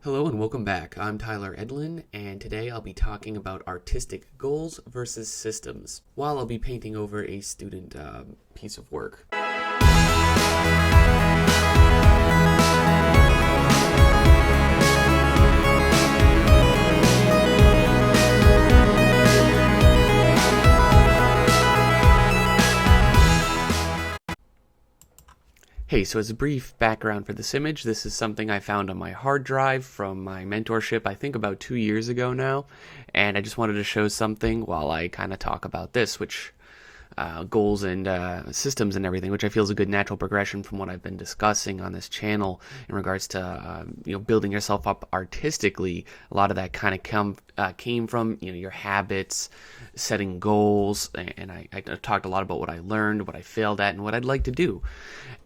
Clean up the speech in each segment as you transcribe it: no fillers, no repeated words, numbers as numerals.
Hello and welcome back. I'm Tyler Edlin, and today I'll be talking about artistic goals versus systems, while I'll be painting over a student piece of work. Hey, so as a brief background for this image, this is something I found on my hard drive from my mentorship, I think about 2 years ago now, and I just wanted to show something while I kind of talk about this, which goals and systems and everything, which I feel is a good natural progression from what I've been discussing on this channel in regards to building yourself up artistically. A lot of that kind of came from your habits, setting goals, and I talked a lot about what I learned, what I failed at, and what I'd like to do.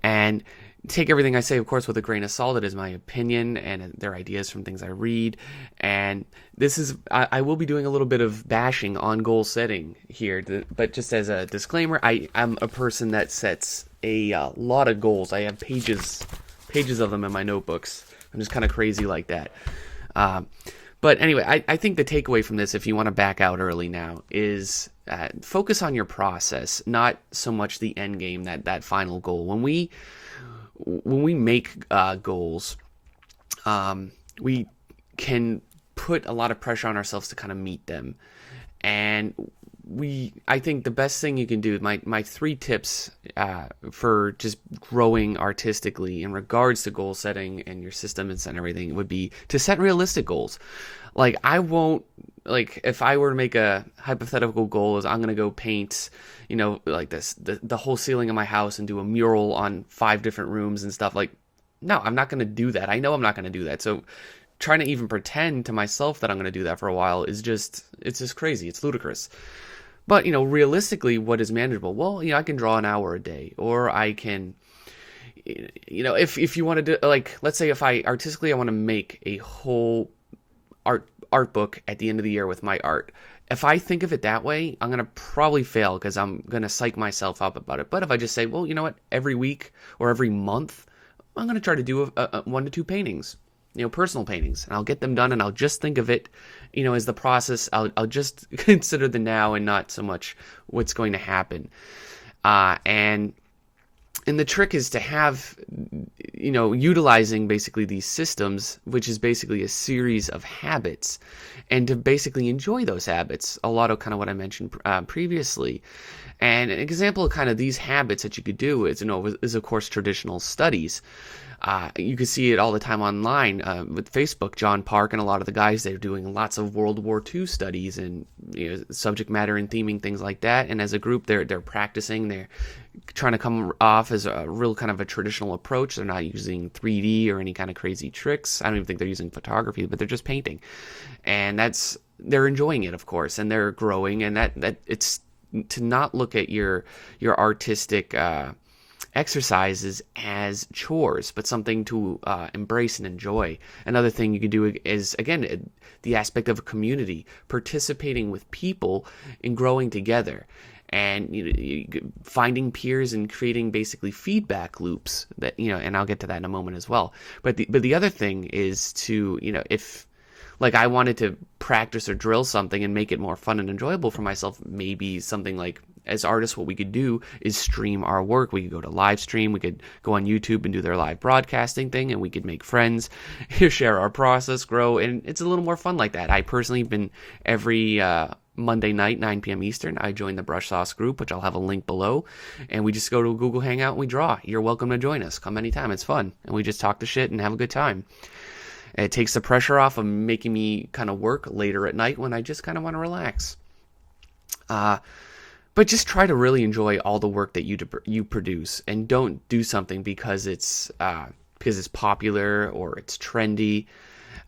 And take everything I say, of course, with a grain of salt. It is my opinion, and they're ideas from things I read. And this is, I will be doing a little bit of bashing on goal setting here, but just as a disclaimer, I am a person that sets a lot of goals. I have pages of them in my notebooks. I'm just kind of crazy like that. But anyway, I think the takeaway from this, if you want to back out early now, is focus on your process, not so much the end game, that final goal. When we make goals, we can put a lot of pressure on ourselves to kind of meet them. And I think the best thing you can do, my 3 tips for just growing artistically in regards to goal setting and your systems and everything would be to set realistic goals. If I were to make a hypothetical goal is I'm going to go paint, the whole ceiling of my house and do a mural on 5 different rooms and stuff. No, I'm not going to do that. I know I'm not going to do that. So trying to even pretend to myself that I'm going to do that for a while it's just crazy. It's ludicrous. But, realistically, what is manageable? Well, I can draw an hour a day, or I can, if you want to do, let's say if I want to make a whole art book at the end of the year with my art. If I think of it that way, I'm going to probably fail because I'm going to psych myself up about it. But if I just say, well, you know what, every week or every month, I'm going to try to do 1 to 2 paintings, personal paintings, and I'll get them done, and I'll just think of it, as the process. I'll just consider the now and not so much what's going to happen. And the trick is to have, utilizing basically these systems, which is basically a series of habits, and to basically enjoy those habits. A lot of kind of what I mentioned previously. And an example of kind of these habits that you could do is of course traditional studies. You can see it all the time online with Facebook. John Park and a lot of the guys, they're doing lots of World War II studies and subject matter and theming, things like that. And as a group, they're practicing. They're trying to come off as a real kind of a traditional approach. They're not using 3D or any kind of crazy tricks. I don't even think they're using photography, but they're just painting. And they're enjoying it, of course, and they're growing. And that it's to not look at your artistic exercises as chores, but something to embrace and enjoy. Another thing you can do is, again, the aspect of a community, participating with people and growing together, and finding peers and creating basically feedback loops that and I'll get to that in a moment as well. But the other thing is to if I wanted to practice or drill something and make it more fun and enjoyable for myself, maybe something like, as artists, what we could do is stream our work. We could go to live stream. We could go on YouTube and do their live broadcasting thing, and we could make friends, share our process, grow, and it's a little more fun like that. I personally have been every Monday night, 9 p.m. Eastern, I joined the Brush Sauce group, which I'll have a link below, and we just go to a Google Hangout and we draw. You're welcome to join us. Come anytime. It's fun, and we just talk to shit and have a good time. It takes the pressure off of making me kind of work later at night when I just kind of want to relax. But just try to really enjoy all the work that you produce, and don't do something because it's popular or it's trendy.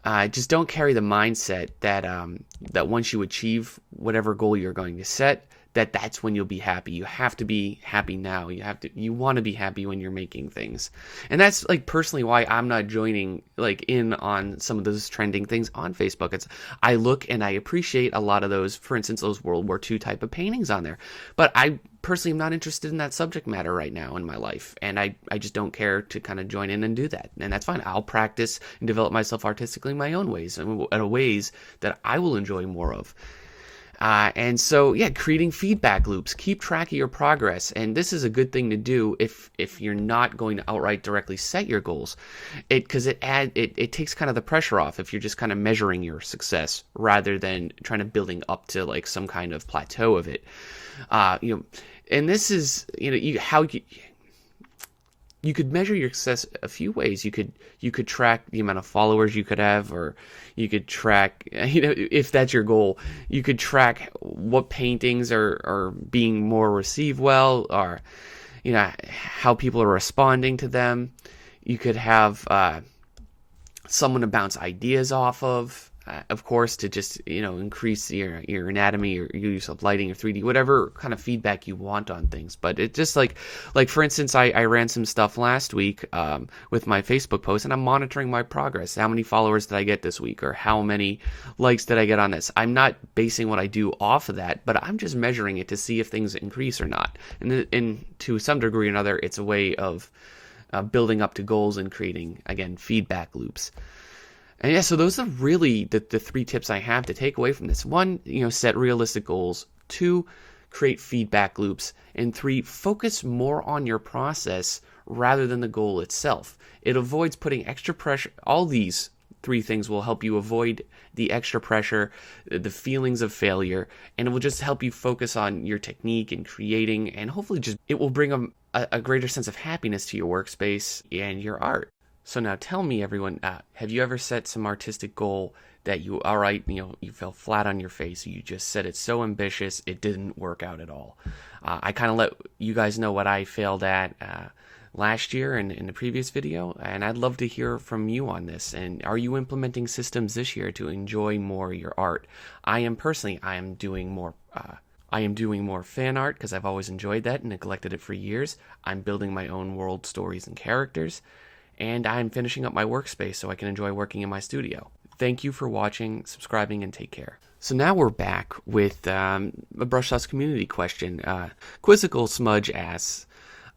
Just don't carry the mindset that once you achieve whatever goal you're going to set, that's when you'll be happy. You have to be happy now. You want to be happy when you're making things. And that's like personally why I'm not joining like in on some of those trending things on Facebook. I look and I appreciate a lot of those, for instance, those World War II type of paintings on there. But I personally am not interested in that subject matter right now in my life. And I just don't care to kind of join in and do that. And that's fine. I'll practice and develop myself artistically in my own ways, and ways that I will enjoy more of. And so, yeah, creating feedback loops. Keep track of your progress. And this is a good thing to do if you're not going to outright directly set your goals. Because it takes kind of the pressure off if you're just kind of measuring your success rather than trying to building up to like some kind of plateau of it. And this is, you could measure your success a few ways. You could track the amount of followers you could have, or you could track, if that's your goal, you could track what paintings are being more received well, or, how people are responding to them. You could have someone to bounce ideas off of course, to just, increase your anatomy or your use of lighting or 3D, whatever kind of feedback you want on things. But it just like for instance, I ran some stuff last week with my Facebook post, and I'm monitoring my progress. How many followers did I get this week, or how many likes did I get on this? I'm not basing what I do off of that, but I'm just measuring it to see if things increase or not. And to some degree or another, it's a way of building up to goals and creating, again, feedback loops. And yeah, so those are really the 3 tips I have to take away from this. 1, set realistic goals. 2, create feedback loops. And 3, focus more on your process rather than the goal itself. It avoids putting extra pressure. All these 3 things will help you avoid the extra pressure, the feelings of failure, and it will just help you focus on your technique and creating, and hopefully it will bring a greater sense of happiness to your workspace and your art. So now tell me, everyone, have you ever set some artistic goal that you fell flat on your face? You just said it's so ambitious, it didn't work out at all. I kind of let you guys know what I failed at last year in the previous video, and I'd love to hear from you on this. And are you implementing systems this year to enjoy more of your art? I am doing more fan art because I've always enjoyed that and neglected it for years. I'm building my own world stories and characters. And I'm finishing up my workspace so I can enjoy working in my studio. Thank you for watching, subscribing, and take care. So now we're back with a Brush Sauce community question. Quizzical Smudge asks,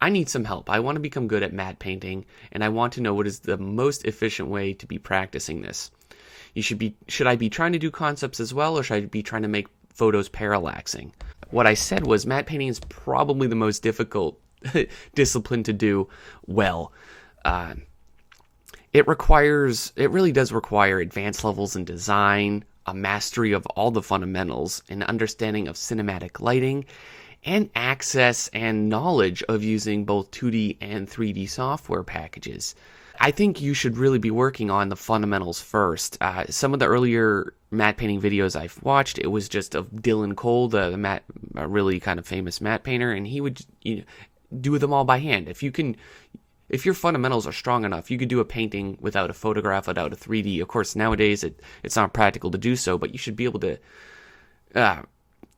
I need some help. I want to become good at matte painting, and I want to know what is the most efficient way to be practicing this. Should I be trying to do concepts as well, or should I be trying to make photos parallaxing? What I said was matte painting is probably the most difficult discipline to do well. It really does require advanced levels in design, a mastery of all the fundamentals, an understanding of cinematic lighting, and access and knowledge of using both 2D and 3D software packages. I think you should really be working on the fundamentals first. Some of the earlier matte painting videos I've watched, it was just of Dylan Cole, a really kind of famous matte painter, and he would do them all by hand. If your fundamentals are strong enough, you could do a painting without a photograph, without a 3D. Of course, nowadays it's not practical to do so, but you should be able to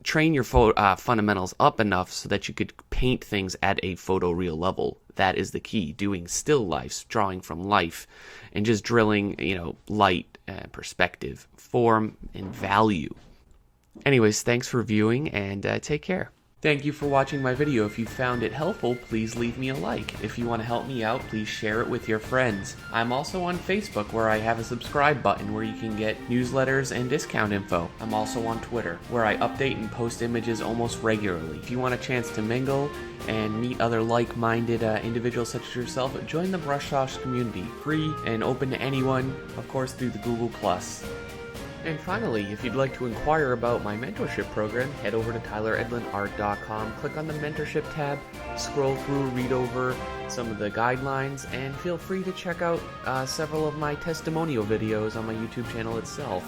train your fundamentals up enough so that you could paint things at a photoreal level. That is the key. Doing still lifes, drawing from life, and just drilling, light, perspective, form, and value. Anyways, thanks for viewing, and take care. Thank you for watching my video. If you found it helpful, please leave me a like. If you want to help me out, please share it with your friends. I'm also on Facebook, where I have a subscribe button where you can get newsletters and discount info. I'm also on Twitter, where I update and post images almost regularly. If you want a chance to mingle and meet other like-minded individuals such as yourself, join the Brush Sauce community, free and open to anyone, of course through the Google+. And finally, if you'd like to inquire about my mentorship program, head over to tyleredlinart.com, click on the mentorship tab, scroll through, read over some of the guidelines, and feel free to check out several of my testimonial videos on my YouTube channel itself.